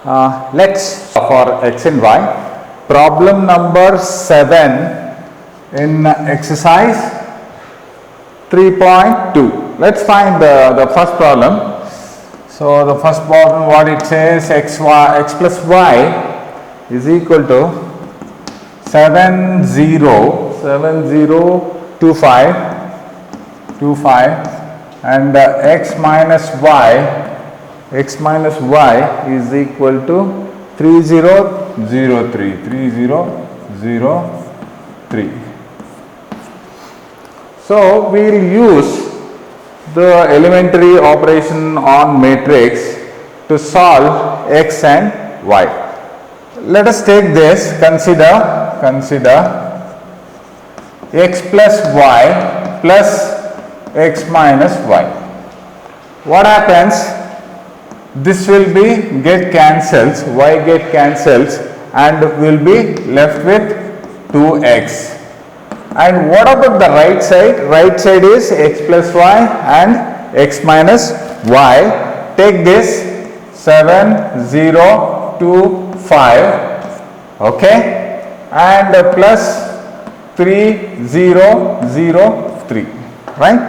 Let's for x and y. Problem number 7 in exercise 3.2. Let's find the first problem. So the first problem, what it says, x plus y is equal to 7025 and x minus y is equal to 3003. So we will use the elementary operation on matrix to solve x and y. Let us take this, consider x plus y plus x minus y. What happens? This will be get cancels, y get cancels, and will be left with 2x. And what about the right side? Right side is x plus y and x minus y. Take this 7025, okay, and plus 3003, right?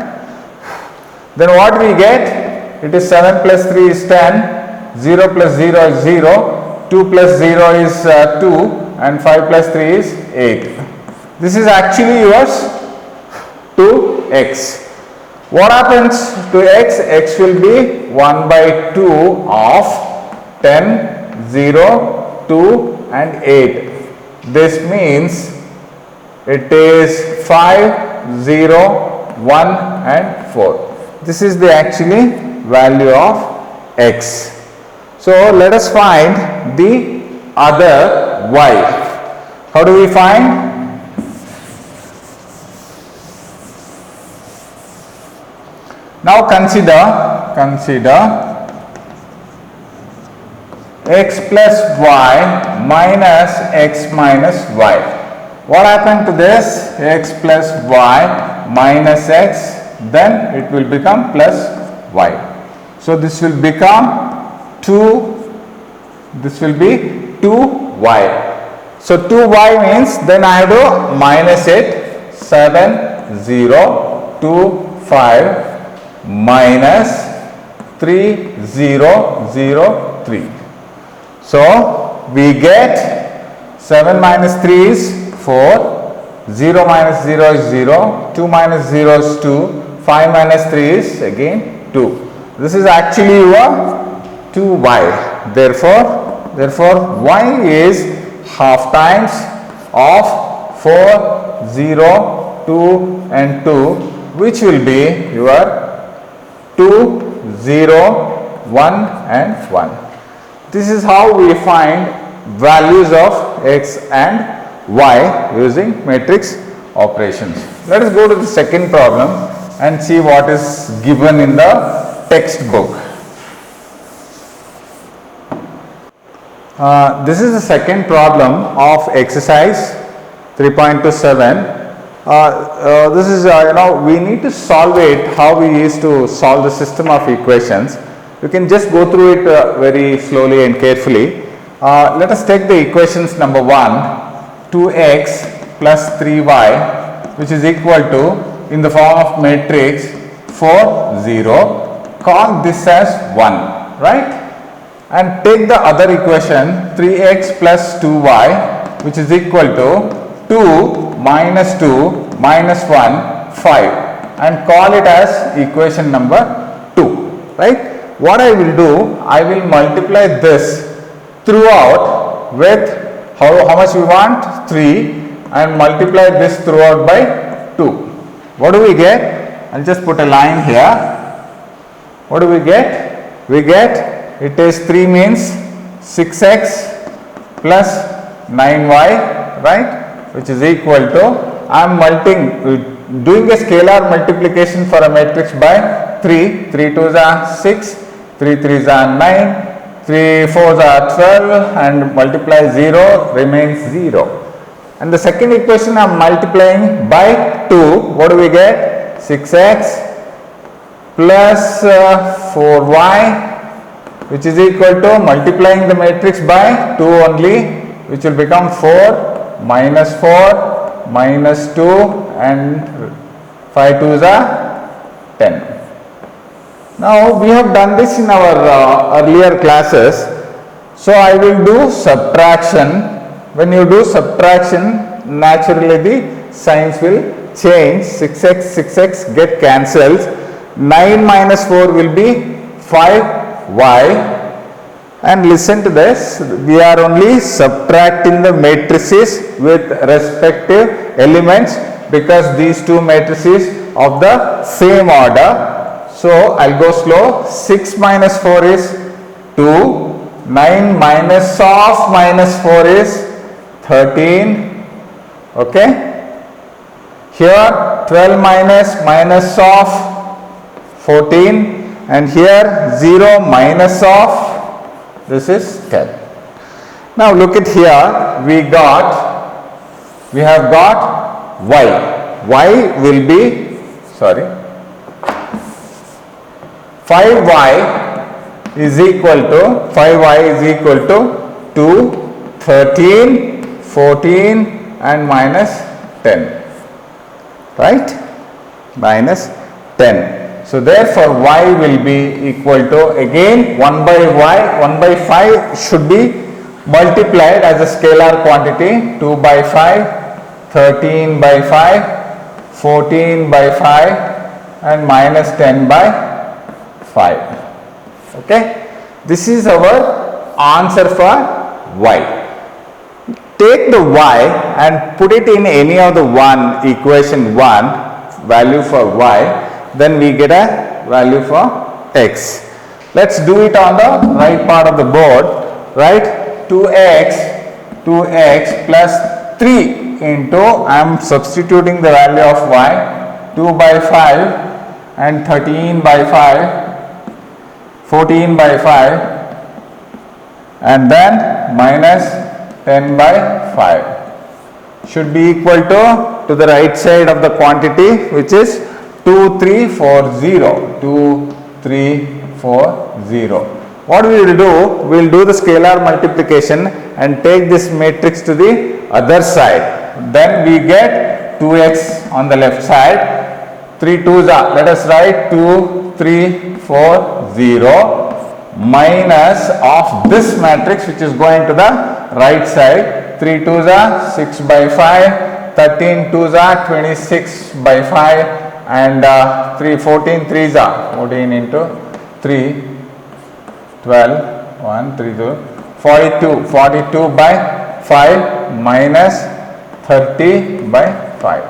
Then what we get? It is 7 plus 3 is 10, 0 plus 0 is 0, 2 plus 0 is 2, and 5 plus 3 is 8. This is actually yours to x. What happens to x? X will be 1 by 2 of 10, 0, 2 and 8. This means it is 5, 0, 1 and 4. This is the actually value of x. So let us find the other y. How do we find? Now consider x plus y minus x minus y. What happened to this? X plus y minus x, then it will become plus y. So this will become 2, this will be 2y. So 2y means then I have to minus it, 7025 minus 3003. So we get 7 minus 3 is 4, 0 minus 0 is 0, 2 minus 0 is 2, 5 minus 3 is again 2. This is actually your 2y. Therefore y is half times of 4, 0, 2 and 2, which will be your 2, 0, 1 and 1. This is how we find values of x and y using matrix operations. Let us go to the second problem and see what is given in the textbook. This is the second problem of exercise 3.27. This is we need to solve it how we used to solve the system of equations. You can just go through it very slowly and carefully. Let us take the equations number 1, 2x plus 3y, which is equal to, in the form of matrix, 4, 0. Call this as 1, right? And take the other equation 3x plus 2y, which is equal to 2 minus 1, 5, and call it as equation number 2, right? What I will do, I will multiply this throughout with how much we want? 3, and multiply this throughout by 2. What do we get? I'll just put a line here. What do we get? We get, it is 3 means 6x plus 9y, right? Which is equal to, I am doing a scalar multiplication for a matrix by 3. 3 2s are 6, 3 3s are 9, 3 4s are 12, and multiply 0 remains 0. And the second equation I am multiplying by 2. What do we get? 6x plus 4y which is equal to multiplying the matrix by 2 only, which will become 4 minus 4 minus 2 and 5 2s are 10. Now we have done this in our earlier classes. So I will do subtraction. When you do subtraction, naturally the signs will change. 6x, 6x get cancelled. 9 minus 4 will be 5y. And listen to this, we are only subtracting the matrices with respective elements because these two matrices of the same order. So I'll go slow. 6 minus 4 is 2. 9 minus of minus 4 is 13. Okay. Here 12 minus of 14, and here 0 minus of, this is 10. Now look at here, we have got y. Y will be, 5y is equal to 2, 13, 14 and minus 10, right? Minus 10. So therefore y will be equal to, again 1 by y, 1 by 5 should be multiplied as a scalar quantity. 2 by 5, 13 by 5, 14 by 5 and minus 10 by 5. Okay. This is our answer for y. Take the y and put it in any of the equation 1 value for y. Then we get a value for x. Let's do it on the right part of the board, right? 2x plus 3 into, I am substituting the value of y, 2 by 5 and 13 by 5, 14 by 5 and then minus 10 by 5 should be equal to the right side of the quantity, which is 2, 3, 4, 0. 2, 3, 4, 0. What we will do, we will do the scalar multiplication and take this matrix to the other side. Then we get 2x on the left side. 3 2s are, let us write 2, 3, 4, 0 minus of this matrix which is going to the right side. 3 2s are 6 by 5, 13 2s are 26 by 5. And 14 3s are 14 into 3, 12, 1, 3, 2, 42 by 5 minus 30 by 5.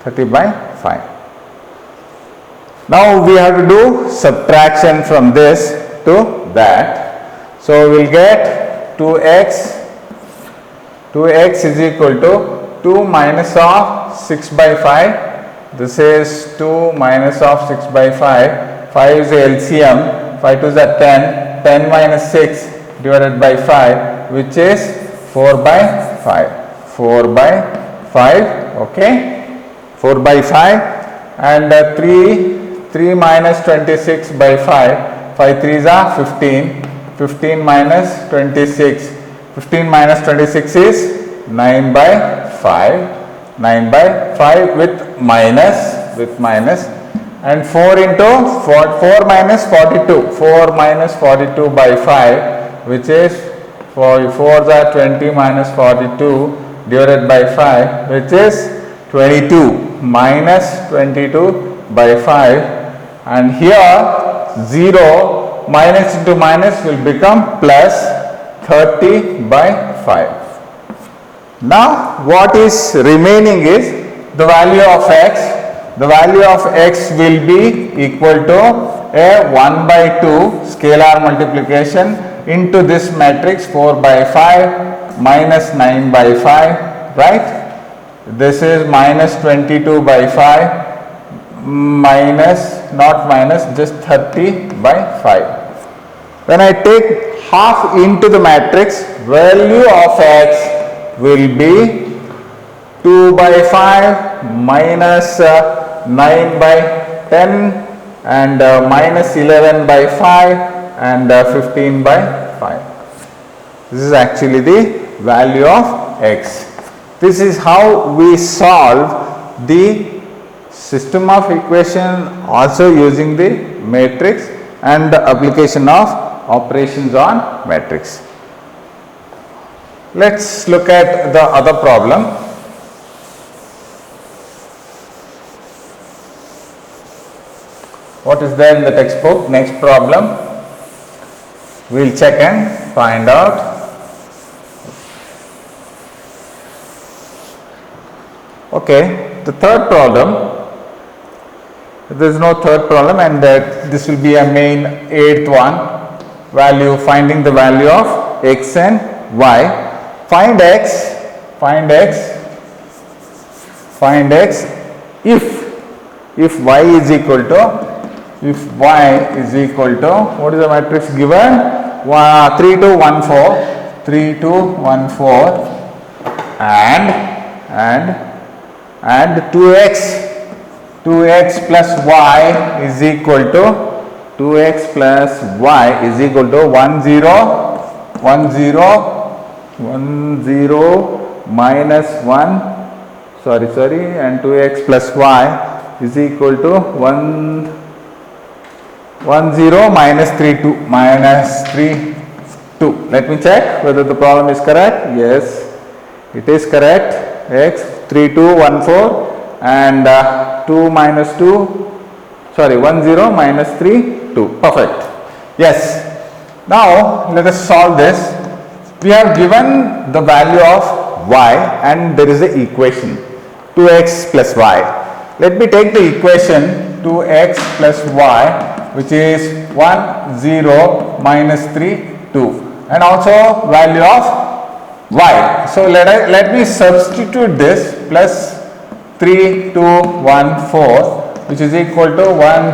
30 by 5. Now we have to do subtraction from this to that. So we will get 2x is equal to 2 minus of 6 by 5. This is 2 minus of 6 by 5. 5 is the LCM. 5 2s are 10. 10 minus 6 divided by 5, which is 4 by 5. 4 by 5. Okay. 4 by 5. And 3 minus 26 by 5. 5 3s are 15. 15 minus 26. 15 minus 26 is 9 by 5. 9 by 5 with minus and 4 into 4 minus 42. 4 minus 42 by 5, which is 4 4s are 20 minus 42 divided by 5, which is 22 minus 22 by 5, and here 0 minus into minus will become plus 30 by 5. Now what is remaining is the value of x. The value of x will be equal to a 1 by 2 scalar multiplication into this matrix 4 by 5 minus 9 by 5, right? This is minus 22 by 5 minus, not minus, just 30 by 5. When I take half into the matrix, value of x will be 2 by 5 minus 9 by 10 and minus 11 by 5 and 15 by 5. This is actually the value of x. This is how we solve the system of equation also using the matrix and the application of operations on matrix. Let's look at the other problem. What is there in the textbook? Next problem. We will check and find out. Okay, the third problem. There is no third problem, and this will be a main eighth one. Value, finding the value of x and y. Find x if y is equal to, what is the matrix given? 3 to 1 4 and 2x plus y is equal to 10 minus 1, and 2x plus y is equal to 10 minus 3 2. Let me check whether the problem is correct. Yes, it is correct. X 3 2 1 4 and 2 minus 2, 10 minus 3 2. Perfect. Yes. Now let us solve this. We have given the value of y and there is a equation 2x plus y. Let me take the equation 2x plus y, which is 10 minus 3 2, and also value of y. So let me substitute this plus 3 2 1 4, which is equal to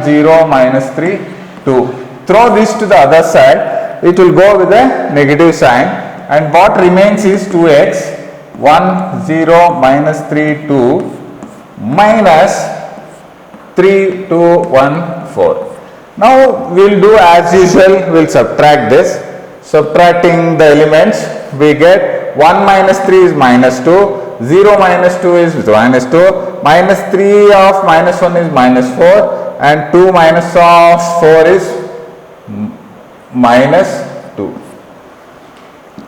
10 minus 3 2. Throw this to the other side, it will go with a negative sign. And what remains is 2x 10 minus 3 2 minus 3 2 1 4. Now we will do as usual, we will subtract this. Subtracting the elements, we get 1 minus 3 is minus 2, 0 minus 2 is minus 2, minus 3 of minus 1 is minus 4, and 2 minus of 4 is minus 2.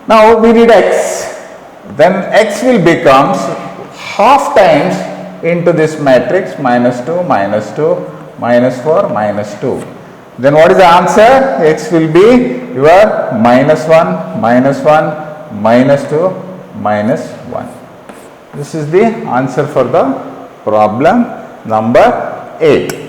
Now we need x, then x will become half times into this matrix minus 2, minus 2, minus 4, minus 2. Then what is the answer? X will be your minus 1, minus 1, minus 2, minus 1. This is the answer for the problem number 8.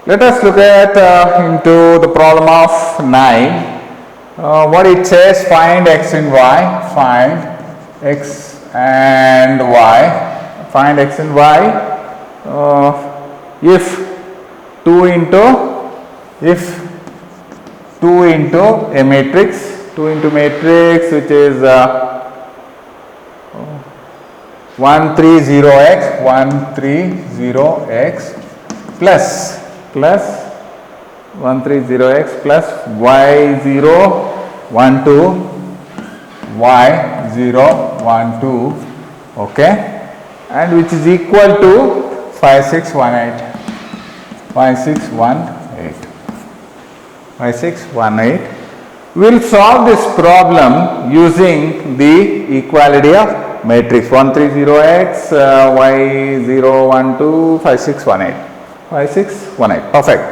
Let us look at into the problem of 9. What it says, find x and y. Find x and y. Find x and y. If 2 into a matrix, 2 into matrix, which is 130x, 130x plus 130x plus y0 1 2 y0 1 2, okay, and which is equal to 5618. 5618. We will solve this problem using the equality of matrix 130x y0 1 2 5618. 5618. Perfect.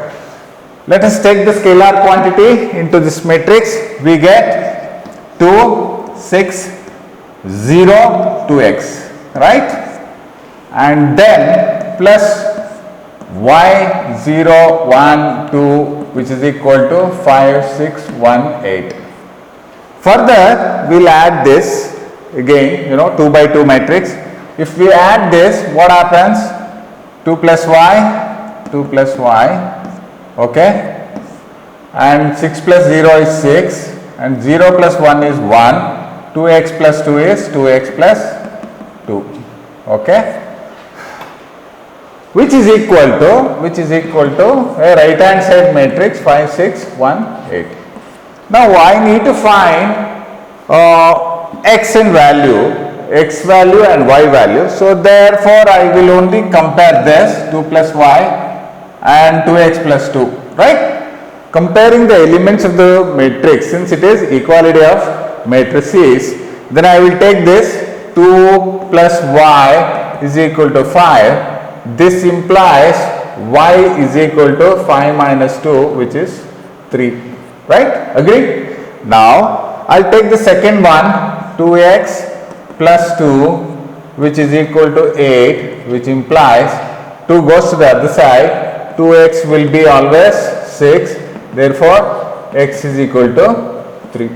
Let us take the scalar quantity into this matrix. We get 2 6 0 2x, right, and then plus y0 1 2, which is equal to 5618. Further we will add this again, 2 by 2 matrix. If we add this, what happens? 2 plus y, okay, and 6 plus 0 is 6 and 0 plus 1 is 1, 2x plus 2 is 2x plus 2, okay, which is equal to a right hand side matrix 5 6 1 8. Now I need to find x and value, x value and y value, so therefore I will only compare this 2 plus y and 2x plus 2, right. Comparing the elements of the matrix, since it is equality of matrices, then I will take this 2 plus y is equal to 5. This implies y is equal to 5 minus 2, which is 3, right? Agree? Now I'll take the second one, 2x plus 2, which is equal to 8, which implies 2 goes to the other side, 2x will be always 6. Therefore, x is equal to 3.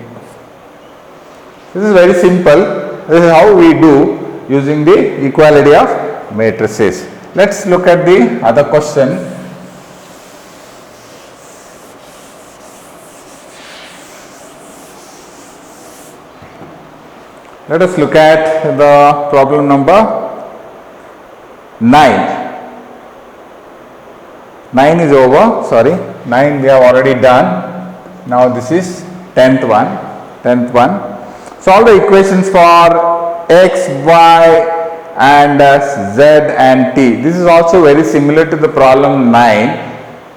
This is very simple. This is how we do using the equality of matrices. Let's look at the other question. Let us look at the problem number 9. 9 is over, sorry, 9 we have already done. Now this is 10th one. Solve the equations for x, y and z and t. This is also very similar to the problem 9.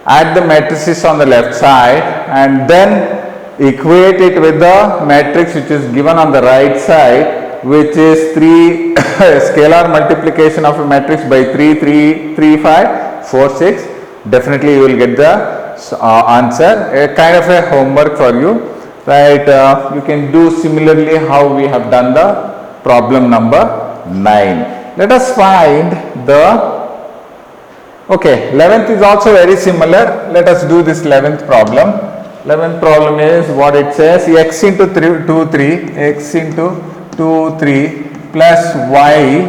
Add the matrices on the left side and then equate it with the matrix which is given on the right side, which is 3 scalar multiplication of a matrix by 3 3 3 5 4 6. Definitely you will get the answer, a kind of a homework for you, right. You can do similarly how we have done the problem number 9. Let us find the, okay, 11th is also very similar. Let us do this 11th problem. 11th problem is what it says, x into 2 3, x into 2 3 plus y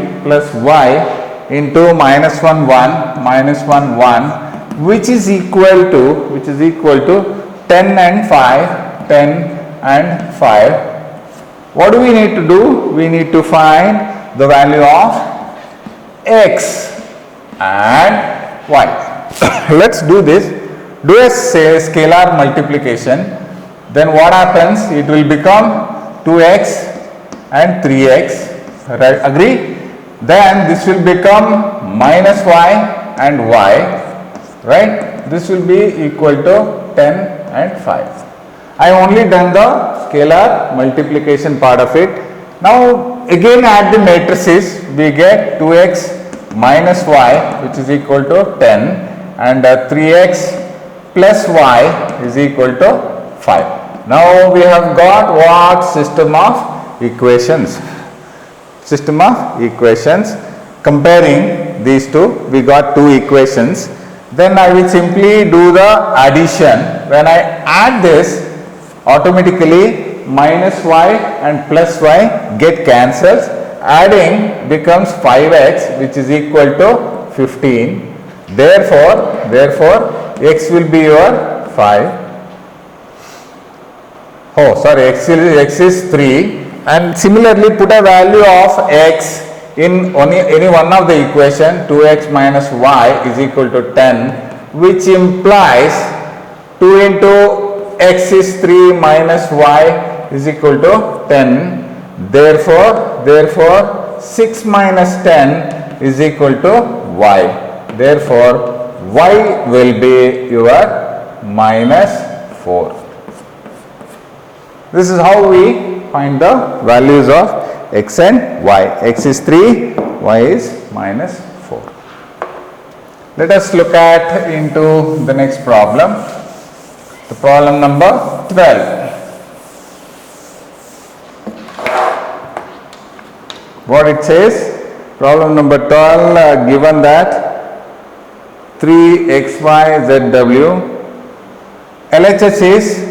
into minus 1 1 which is equal to 10 and 5, 10 and 5. What do we need to do? We need to find the value of x and y. Let's do this. Do a scalar multiplication. Then what happens? It will become 2x and 3x, right? Agree? Then this will become minus y and y, right. This will be equal to 10 and 5. I only done the scalar multiplication part of it. Now again add the matrices. We get 2x minus y, which is equal to 10, and 3x plus y is equal to 5. Now we have got what? System of equations. Comparing these two, we got two equations. Then I will simply do the addition. When I add this, automatically minus y and plus y get cancels. Adding becomes 5x, which is equal to 15. Therefore x will be your 5. Oh, sorry, x is 3. And similarly, put a value of x in any one of the equation. 2x minus y is equal to 10, which implies 2 into x is 3 minus y is equal to 10. Therefore 6 minus 10 is equal to y. Therefore y will be your minus 4. This is how we find the values of x and y. X is 3, y is minus 4. Let us look at into the next problem. The problem number 12. What it says, problem number 12, given that 3xyzw, LHS is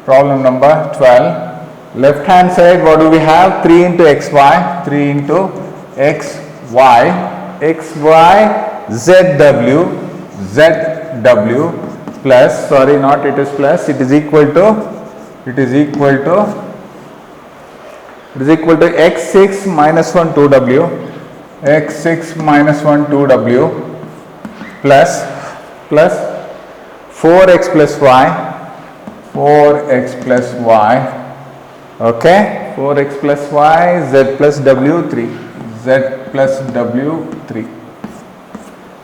problem number 12. Left hand side, what do we have? 3 into xy, 3 into xy, xy, zw, plus, sorry, not it is plus, it is equal to x6 minus 1 2w, x6 minus 1 2w plus 4x plus y, okay, 4x plus y, z plus w3,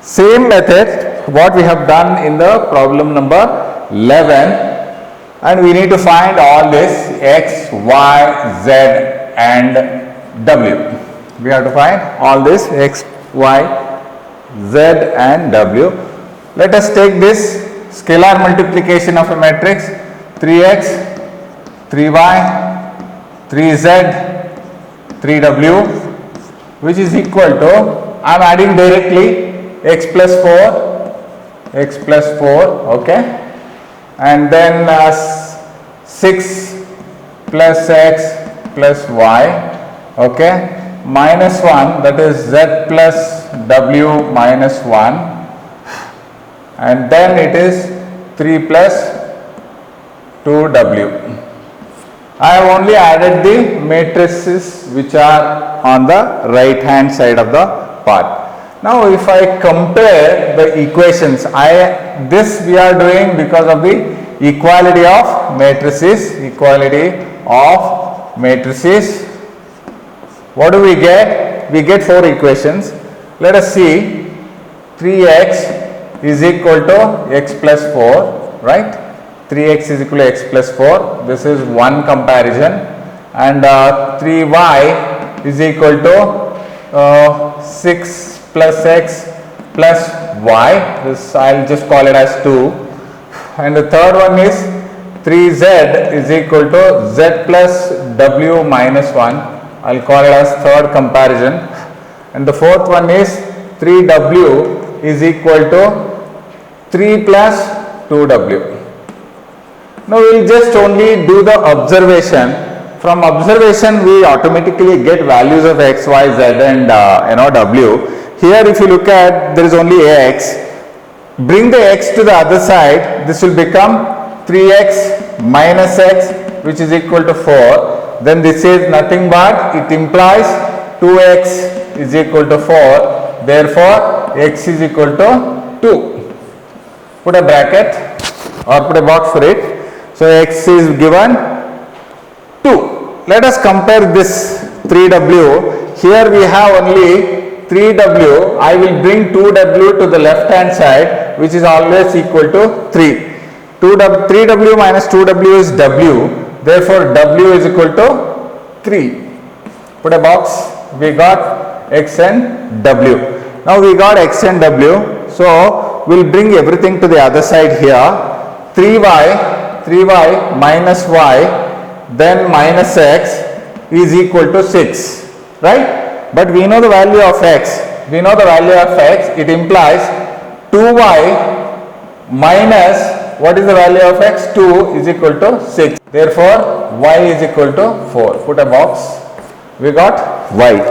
Same method what we have done in the problem number 11, and we need to find all this x, y, z and w. We have to find all this x, y, z and w. Let us take this scalar multiplication of a matrix 3x, 3y, 3z, 3w, which is equal to, I am adding directly x plus 4, okay, and then 6 plus x plus y, okay, minus 1, that is z plus w minus 1, and then it is 3 plus 2w. I have only added the matrices which are on the right hand side of the part. Now if I compare the equations, this we are doing because of the equality of matrices, What do we get? We get 4 equations. Let us see. 3x is equal to x plus 4, right? 3x is equal to x plus 4. This is one comparison. And 3y is equal to 6 plus x plus y. This I will just call it as 2. And the third one is 3z is equal to z plus w minus 1. I will call it as third comparison. And the fourth one is 3w is equal to 3 plus 2w. Now we will just only do the observation. From observation we automatically get values of x, y, z and w. Here if you look at, there is only x. Bring the x to the other side, this will become 3x minus x, which is equal to 4. Then this is nothing but, it implies 2x is equal to 4. Therefore x is equal to 2. Put a bracket or put a box for it. So x is given 2. Let us compare this 3w. Here we have only 3w. I will bring 2w to the left hand side, which is always equal to 3. 3w minus 2w is w. Therefore w is equal to 3. Put a box. We got x and w. Now we got x and w. So we will bring everything to the other side here. 3y minus y, then minus x is equal to 6, right? But we know the value of x. It implies 2y minus, what is the value of x? 2 is equal to 6. Therefore y is equal to 4. Put a box. We got y.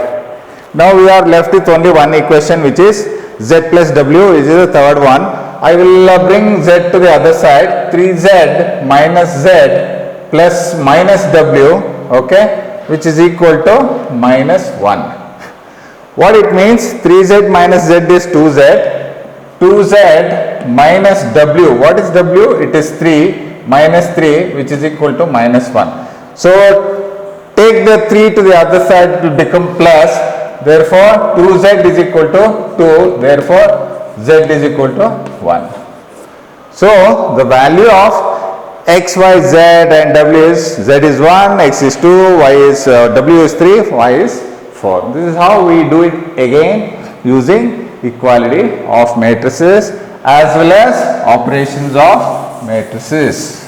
Now we are left with only one equation, which is z plus w, which is the third one. I will bring z to the other side. 3z minus z plus minus w, okay, which is equal to minus 1. What it means? 3z minus z is 2z. 2z minus w. What is w? It is 3 minus 3, which is equal to minus 1. So take the 3 to the other side, it will become plus. Therefore 2z is equal to 2. Therefore z is equal to 1. So the value of x, y, z and w is, z is 1, x is 2, y is w is 3, y is 4. This is how we do it again using equality of matrices as well as operations on matrices.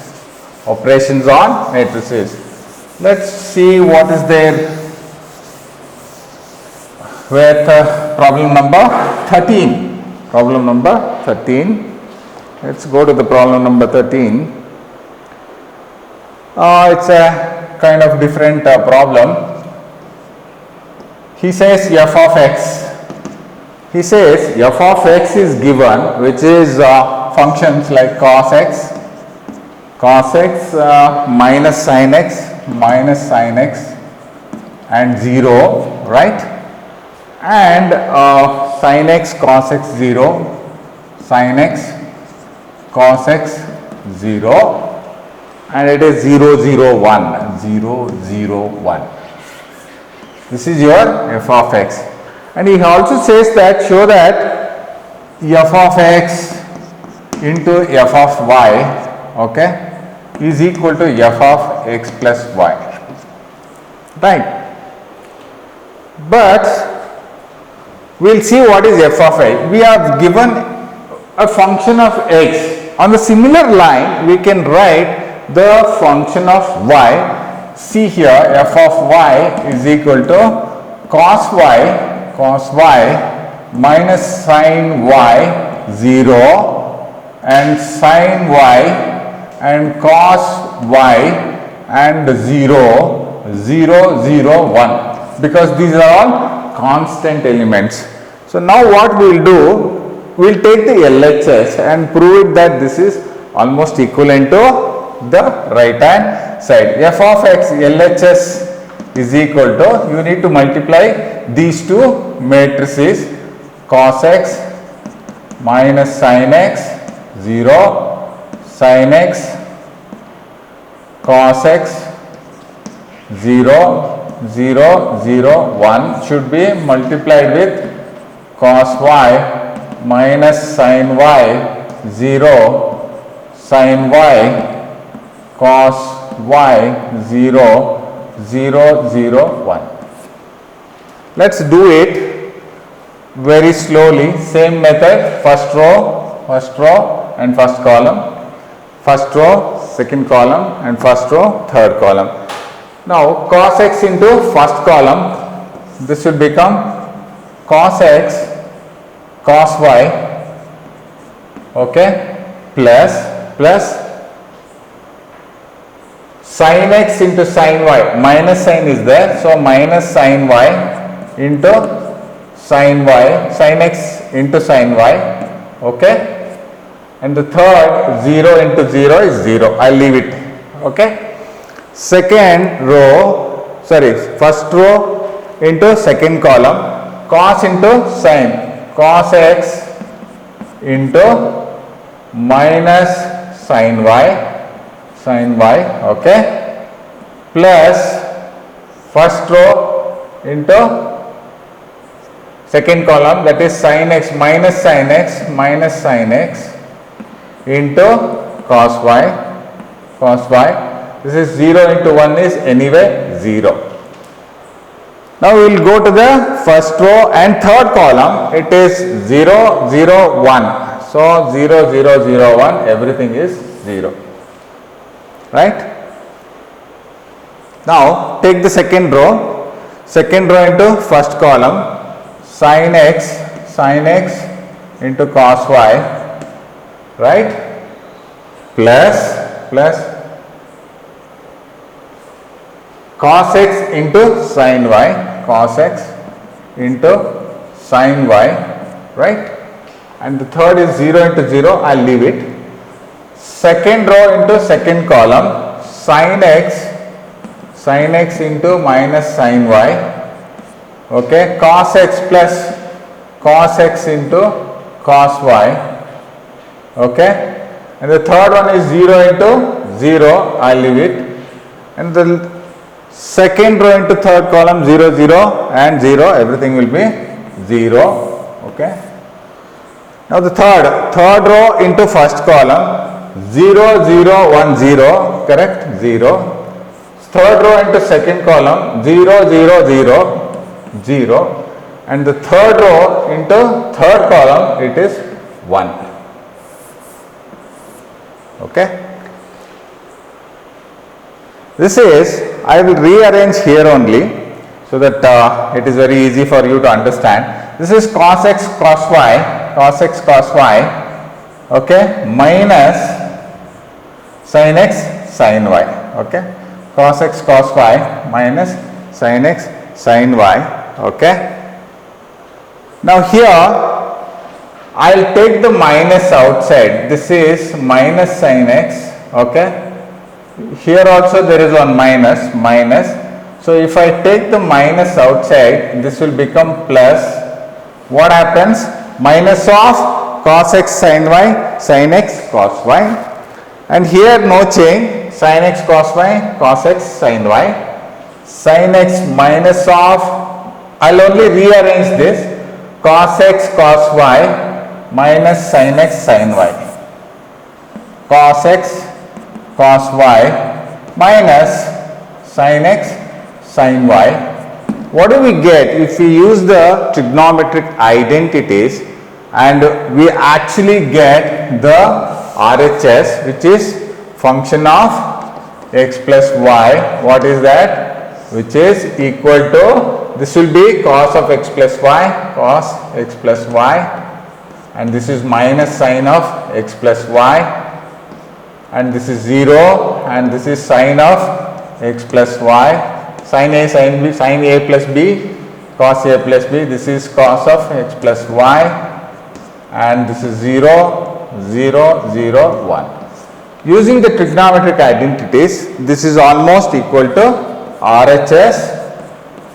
Let's see what is there with problem number 13. Let's go to the problem number 13. It's a kind of different problem. He says f of x. He says f of x is given, which is functions like cos x minus sin x and 0, right? And sin x cos x 0, sin x cos x 0, and it is 0 0 1, 0 0 1. This is your f of x. And he also says that, show that f of x into f of y, okay, is equal to f of x plus y, right? But we will see what is f of x. We have given a function of x. On the similar line, we can write the function of y. See here, f of y is equal to cos y minus sin y 0 and sin y and cos y and 0 0 0 1, because these are all constant elements. So now what we will do, we will take the LHS and prove it that this is almost equivalent to the right hand side. F of x LHS is equal to, you need to multiply these two matrices, cos x minus sin x 0, sin x cos x 0 0 0 1 should be multiplied with cos y minus sin y 0 sin y cos y 0 0 0 1. Let's do it very slowly. Same method, first row and first column, first row, second column, and first row, third column. Now cos x into first column, this will become cos x cos y, okay, plus sin x into sin y, minus sign is there, so minus sin y into sin y, sin x into sin y, okay, and the third 0 into 0 is 0, I will leave it, okay. Second row, first row into second column, cos into sin, cos x into minus sin y, okay, plus first row into second column, that is sin x minus sin x into cos y. This is 0 into 1 is anyway 0. Now we will go to the first row and third column, it is 0 0 1. So 0 0 0 1, everything is 0, right. Now take the second row into first column, sin x into cos y, right, plus cos x into sin y, cos x into sin y, right, and the third is 0 into 0, I will leave it. Second row into second column, sin x into minus sin y, okay, cos x plus cos x into cos y, okay, and the third one is 0 into 0, I will leave it, and the second row into third column 0 0 and 0, everything will be 0, okay. Now the third row into first column 0 0 1 0, correct, 0. Third row into second column 0 0 0 0, and the third row into third column it is 1, okay. This is, I will rearrange here only so that it is very easy for you to understand. This is cos x cos y, okay, minus sin x sin y, okay, cos x cos y minus sin x sin y, okay. Now here I'll take the minus outside. This is minus sin x, okay. Here also there is one minus. So if I take the minus outside, this will become plus. What happens? Minus of cos x sin y, sin x cos y. And here no change, sin x cos y, cos x sin y. Sin x minus of, I'll only rearrange this, cos x cos y minus sin x sin y. Cos x cos y minus sin x sin y. What do we get if we use the trigonometric identities and we actually get the RHS, which is function of x plus y? What is that? Which is equal to, this will be cos of x plus y, cos x plus y, and this is minus sin of x plus y, and this is 0, and this is sin of x plus y. Sin A, sin B, sin A plus B, cos A plus B, this is cos of x plus y, and this is 0, 0, 0, 1. Using the trigonometric identities, this is almost equal to RHS,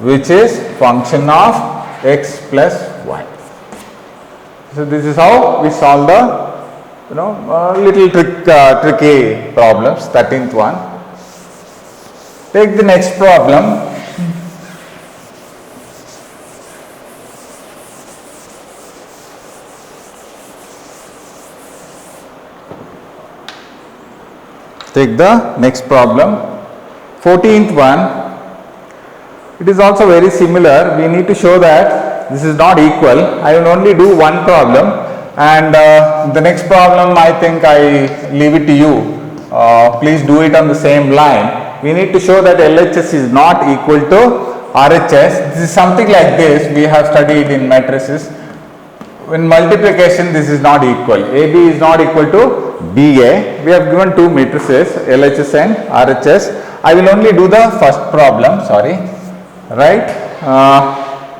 which is function of x plus y. So this is how we solve the little tricky problems. 13th one. Take the next problem. Take the next problem. 14th one. It is also very similar. We need to show that this is not equal. I will only do one problem, and the next problem I think I leave it to you. Please do it on the same line. We need to show that LHS is not equal to RHS. This is something like this we have studied in matrices. In multiplication, this is not equal. AB is not equal to BA. We have given two matrices, LHS and RHS. I will only do the first problem, right?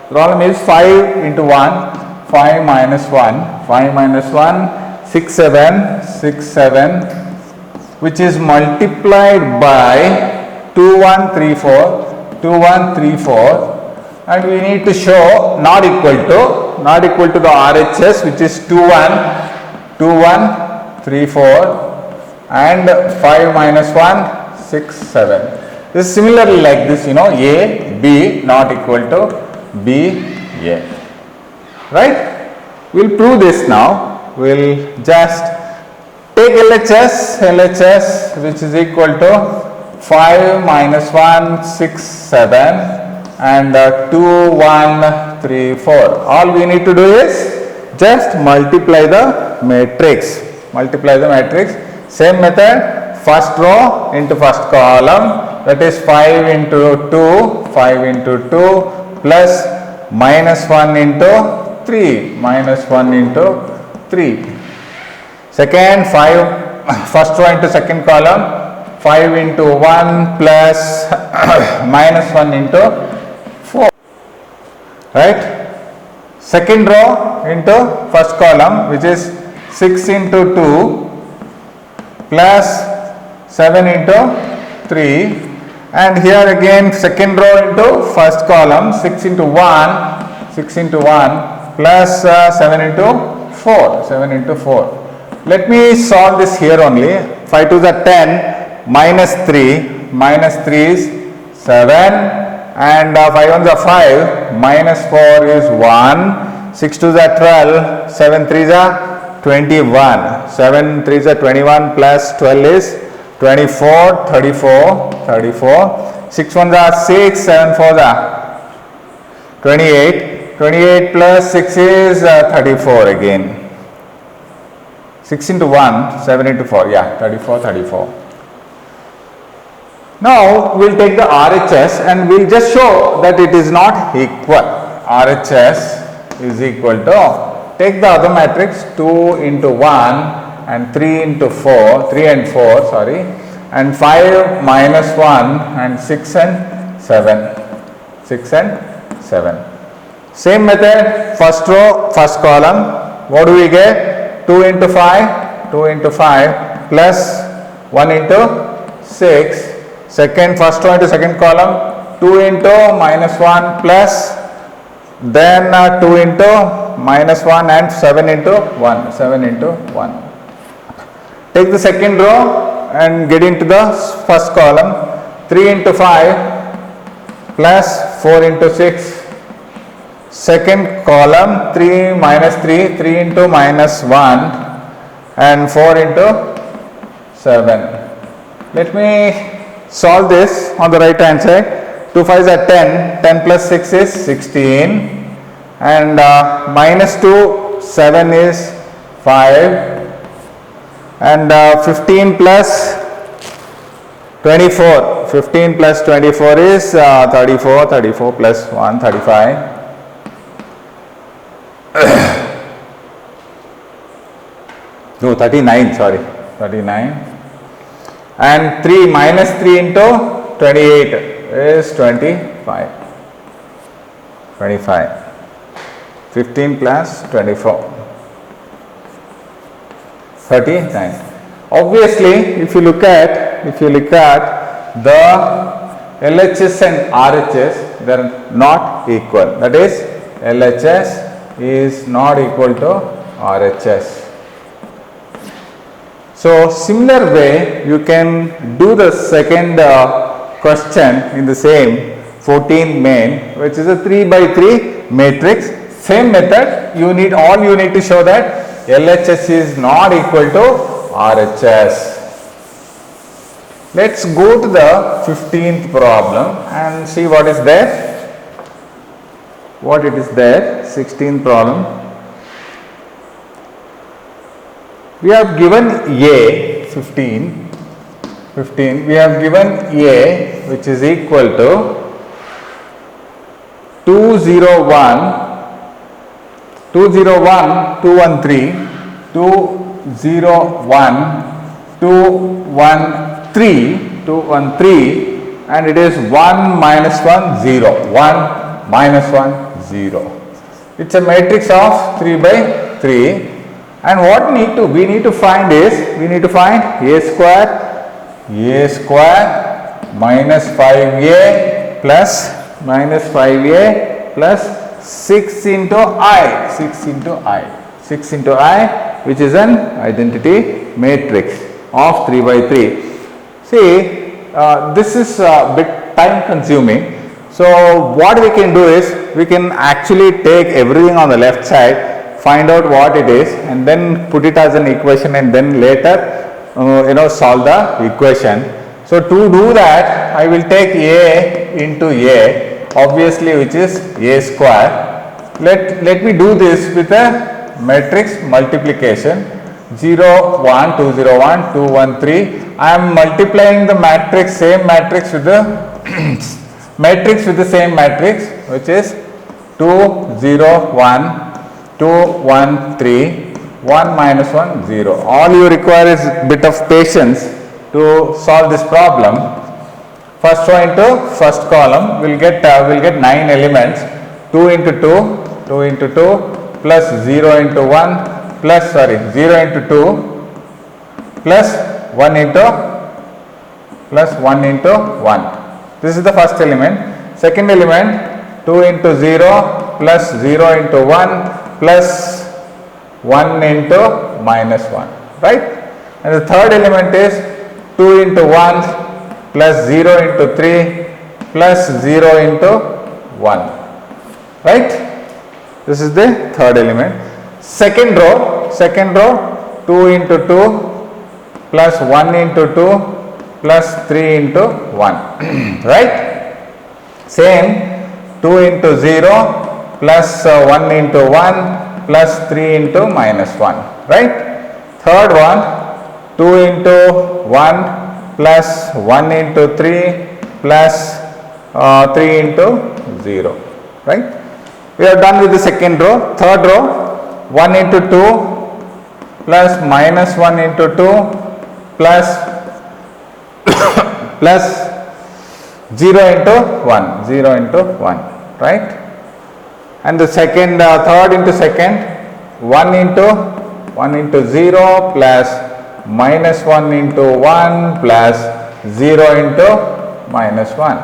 Problem is 5 into 1, 5 minus 1, 5 minus 1, 6, 7, 6, 7, which is multiplied by 2, 1, 3, 4, 2, 1, 3, 4, and we need to show not equal to the RHS, which is 2, 1, 2, 1, 3, 4, and 5 minus 1, 6, 7. This is similarly like this, A, B not equal to B, A. Right? We'll prove this now. We'll just take LHS which is equal to 5 minus 1, 6, 7 and 2, 1, 3, 4. All we need to do is just multiply the matrix. Same method, first row into first column, that is 5 into 2, 5 into 2 plus minus 1 into 3, minus 1 into 3. Second, 5, first row into second column, 5 into 1 plus minus 1 into 4. Right? Second row into first column, which is 6 into 2 plus 7 into 3, and here again second row into first column, 6 into 1 plus 7 into 4. Let me solve this here only. 5 2s are 10, minus 3 is 7, and 5 1s are 5, minus 4 is 1, 6 2s are 12, 7 3s are 21, 7 3s are 21 plus 12 is 24, 34, 6 1s are 6, 7 4s are 28 plus 6 is 34 again. 6 into 1, 7 into 4, 34. Now we will take the RHS and we will just show that it is not equal. RHS is equal to, take the other matrix 2 into 1 and 3 into 4, 3 and 4, and 5 minus 1 and 6 and 7. Same method, first row, first column, What do we get? 2 into 5, 2 into 5 plus 1 into 6. Second, first row into second column, 2 into minus 1 plus, then 2 into minus 1 and 7 into 1, 7 into 1. Take the second row and get into the first column, 3 into 5 plus 4 into 6. Second column, 3 minus 3, 3 into minus 1 and 4 into 7. Let me solve this on the right hand side. 2 5s are 10, 10 plus 6 is 16 and minus 2, 7 is 5 and 15 plus 24, 15 plus 24 is 34, 34 plus 1, 35. No, 39, sorry, 39. And 3 minus 3 into 28 is 25. 25. 15 plus 24. 39. Obviously, if you look at the LHS and RHS, they are not equal. That is, LHS is not equal to RHS. So, similar way you can do the second question in the same 14 main, which is a 3 by 3 matrix. Same method, you need to show that LHS is not equal to RHS. Let's go to the 15th problem and see what is there. What it is there, 16th problem. We have given A 15, we have given A which is equal to 201, 201, 213, 201, 213, 213 and it is 1 minus 1 0, 1 minus 1 0. It's a matrix of 3 by 3. And what we need to find is, A square minus 5A plus 6 into I, which is an identity matrix of 3 by 3. See, this is a bit time consuming. So, what we can do is, we can actually take everything on the left side, find out what it is and then put it as an equation and then later solve the equation. So, to do that I will take A into A, obviously, which is A square. Let me do this with a matrix multiplication 0 1 2 0 1 2 1 3. I am multiplying the matrix, same matrix with the matrix with the same matrix, which is 2 0 1 2 1 3 1 minus 1 0. All you require is a bit of patience to solve this problem. First row into first column will get 9 elements. 2 into 2, 2 into 2 plus 0 into 1 plus 0 into 2 plus 1 into 1. This is the first element. Second element, 2 into 0 plus 0 into 1 plus 1 into minus 1, right? And the third element is 2 into 1 plus 0 into 3 plus 0 into 1, right? This is the third element. Second row 2 into 2 plus 1 into 2 plus 3 into 1, right? Same, 2 into 0 plus 1 into 1 plus 3 into minus 1, right? Third one, 2 into 1 plus 1 into 3 plus 3 into 0, right? We are done with the second row. Third row, 1 into 2 plus minus 1 into 2 plus plus 0 into 1, right? And the second, third into second, 1 into 0 plus minus 1 into 1 plus 0 into minus 1,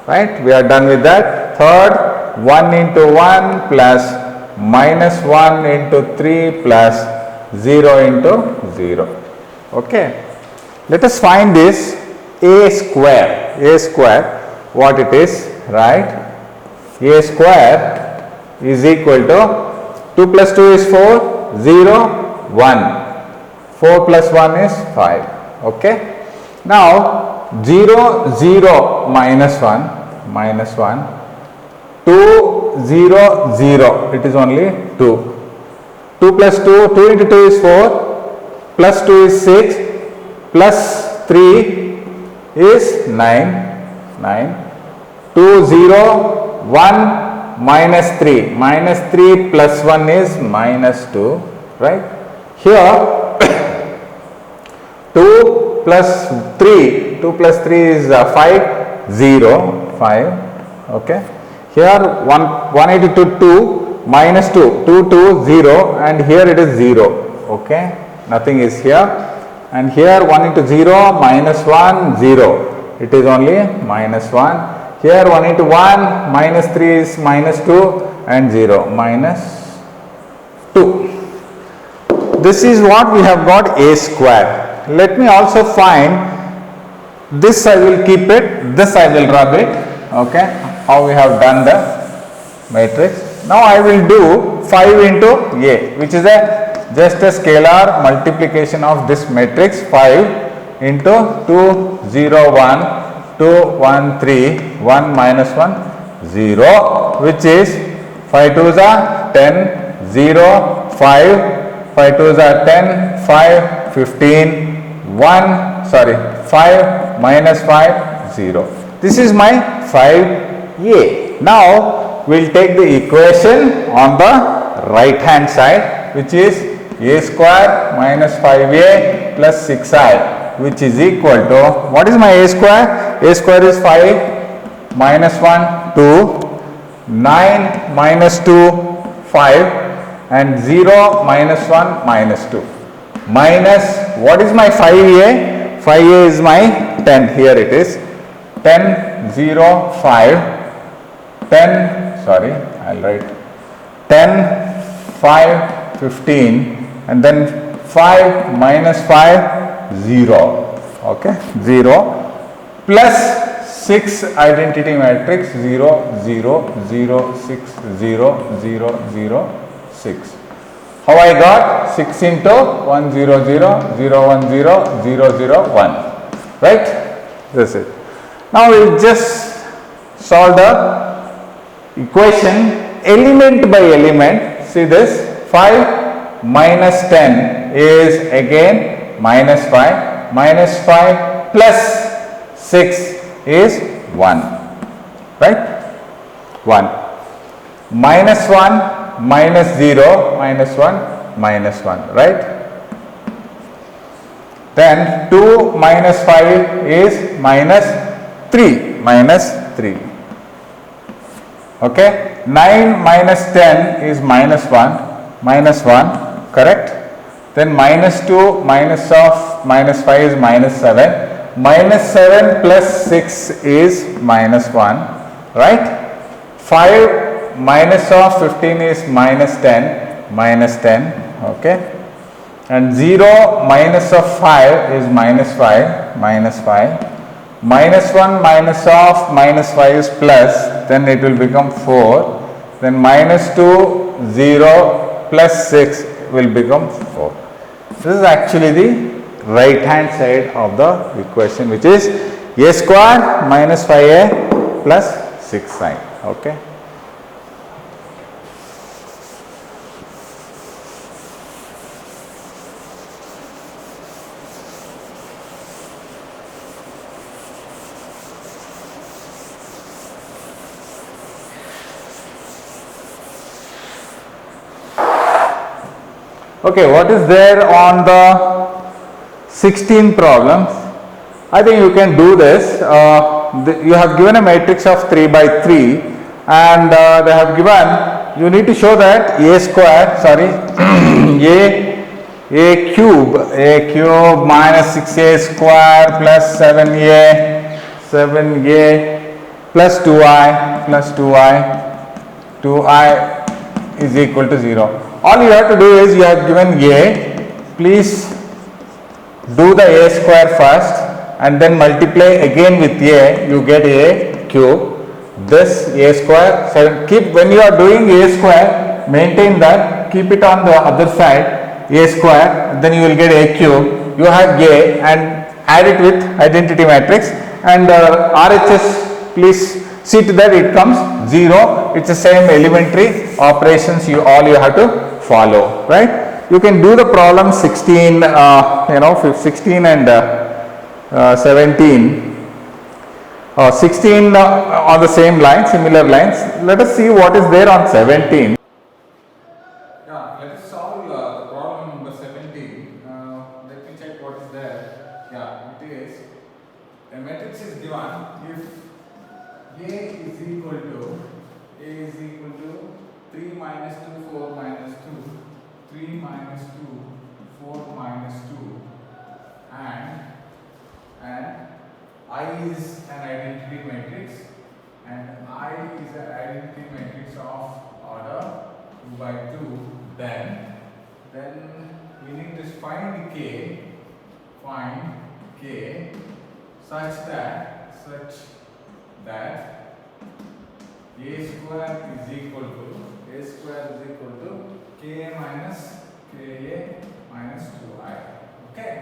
right? We are done with that. Third, 1 into 1 plus minus 1 into 3 plus 0 into 0. Okay. Let us find this a square, what it is, right? A square is equal to 2 plus 2 is 4, 0, 1. 4 plus 1 is 5. Okay. Now 0, 0 minus 1, 2, 0, 0. It is only 2. 2 plus 2, 2 into 2 is 4, plus 2 is 6, plus 3 is 9. 2, 0, 1 minus 3. Minus 3 plus 1 is minus 2, right? Here 2 plus 3 is 5, 0, 5. Okay. Here 182 2 minus 2, 2, 0, and here it is 0. Okay. Nothing is here. And here 1 into 0 minus 1, 0. It is only minus 1. Here 1 into 1 minus 3 is minus 2 and 0 minus 2. This is what we have got a square. Let me also find this. I will keep it, this I will rub it. Okay, how we have done the matrix. Now I will do 5 into a, which is just a scalar multiplication of this matrix. 5 into 2, 0, 1, 2, 1, 3, 1 minus 1, 0, which is 5 2s are 10, 0, 5, 5 2s are 10, 5, 15, 5 minus 5, 0. This is my 5a. Now we will take the equation on the right hand side, which is a square minus 5a plus 6i, which is equal to, what is my a square? A square is 5 minus 1, 2, 9 minus 2, 5, and 0 minus 1 minus 2. Minus, what is my 5a? 5a is my 10, here it is. 10, 0, 5, 10, sorry, I will write 10, 5, 15, and then 5 minus 5, 0, okay, 0, plus 6 identity matrix, 0, 0, 0, 6, 0, 0, 0, 6. How I got? 6 into 1, 0, 0, 0, 1, 0, 0, 0, 1, right? This is it. Now we will just solve the equation element by element. See this, 5 minus 10 is again minus 5, minus 5 plus 6 is 1, right? 1. Minus 1, minus 0, minus 1, minus 1, right? Then 2 minus 5 is minus 3, minus 3. Okay. 9 minus 10 is minus 1, correct? Then minus 2 minus of minus 5 is minus 7. Minus 7 plus 6 is minus 1, right? 5 minus of 15 is minus 10, okay? And 0 minus of 5 is minus 5, minus 1 minus of minus 5 is plus, then it will become 4, then minus 2, 0 plus 6 will become 4. This is actually the right hand side of the equation, which is a square minus 5a plus 6i, okay. Okay, what is there on the 16 problems? I think you can do this. You have given a matrix of 3 by 3 and they have given you need to show that a square, sorry, a cube minus 6a square plus 7a plus 2i is equal to 0. All you have to do is, you have given a, please do the a square first and then multiply again with a, you get a cube. This a square, so keep, when you are doing a square, maintain that, keep it on the other side, a square, then you will get a cube. You have a and add it with identity matrix, and RHS, please see to that it comes 0. It's the same elementary operations all you have to follow, right? You can do the problem 16, 16 and 17. 16 on the same line, similar lines. Let us see what is there on 17. Yeah, let us solve the problem number 17. Let me check what is there. Yeah, it is, a matrix is given if A is equal to 3 minus 2, 4 minus 2, 3 minus 2, 4 minus 2, and I is an identity matrix, and I is an identity matrix of order 2 by 2, then we need to find k such that a square is equal to k minus ka minus 2i. Okay.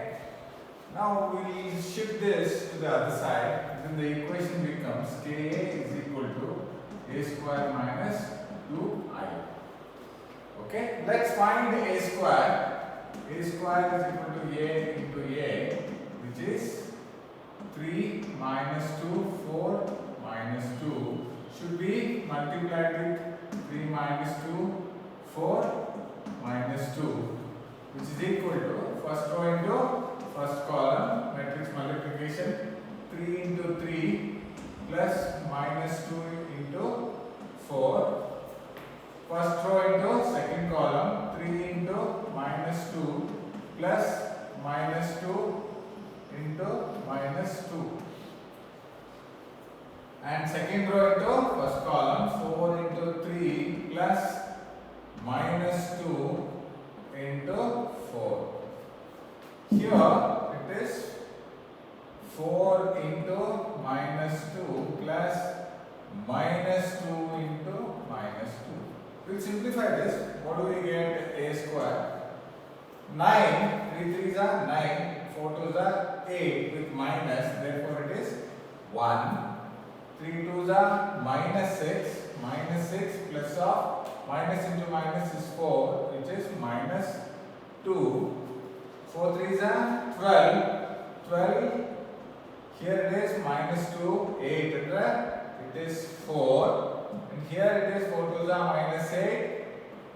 Now we will shift this to the other side, then the equation becomes Ka is equal to a square minus 2i. Okay, let's find a square. A square is equal to a into a, which is 3 minus 2, 4 minus 2, should be multiplied with 3 minus 2, 4 minus 2, which is equal to, first row into first column, matrix multiplication, 3 into 3 plus minus 2 into 4. First row into second column, 3 into minus 2 plus minus 2 into minus 2. And second row into first column, 4 into 3 plus minus 2 into 4. Here it is 4 into minus 2 plus minus 2 into minus 2. We'll simplify this. What do we get? A square. 9, 3 3s are 9, 4 2s are 8 with minus, therefore it is 1. 3 2s are minus 6, minus 6 plus of minus into minus is 4, which is minus 2. 4 3s are 12, here it is minus 2, 8, it is 4, and here it is 4 2s are minus 8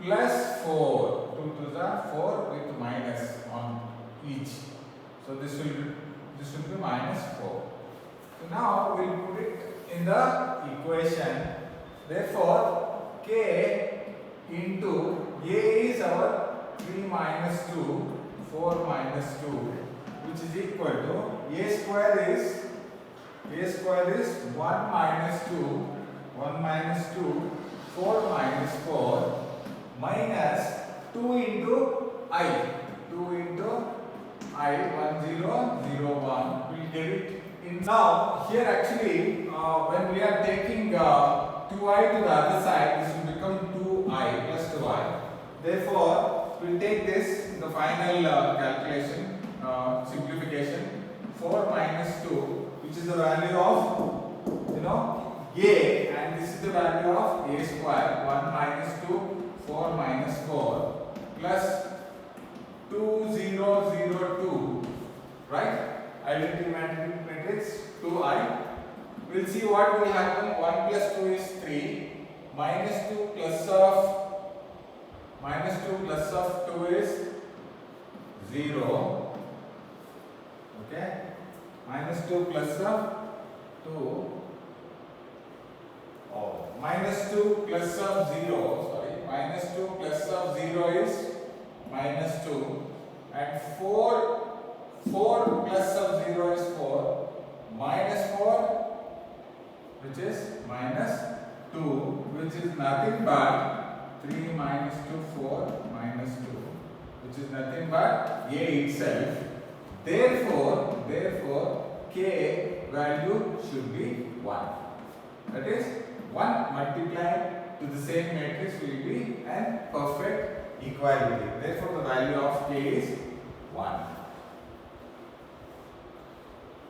plus 4, 2 2s are 4 with minus on each, so this will be minus 4. So now we will put it in the equation, therefore k into a is our 3 minus 2, 4 minus 2, which is equal to a square is 1 minus 2, 4 minus 4 minus 2 into I, 1 0 0 1, we'll get it in. Now here actually when we are taking 2i to the other side, this will become 2i plus 2i, therefore we'll take this in the final calculation, simplification, 4 minus 2, which is the value of a, and this is the value of a square, 1 minus 2, 4 minus 4 plus 2 0 0 2, right? Identity matrix 2i. We'll see what will happen. 1 plus 2 is 3, minus 2 plus of 2 is 0. Okay, minus 2 plus of 2, minus 2 plus of 0, sorry, minus 2 plus of 0 is minus 2, and 4 plus of 0 is 4, minus 4, which is minus 2, which is nothing but 3 minus 2, 4 minus 2, which is nothing but A itself. Therefore, K value should be 1. That is, 1 multiplied to the same matrix will be a perfect equality. Therefore, the value of K is 1.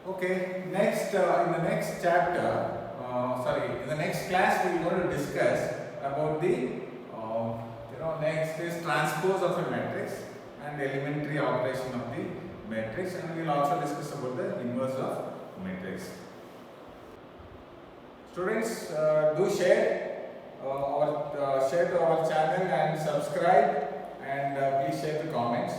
Okay, next in the next chapter, in the next class we are going to discuss about the next is transpose of a matrix and elementary operation of the matrix, and we will also discuss about the inverse of matrix. Students, do share share to our channel and subscribe, and please share the comments.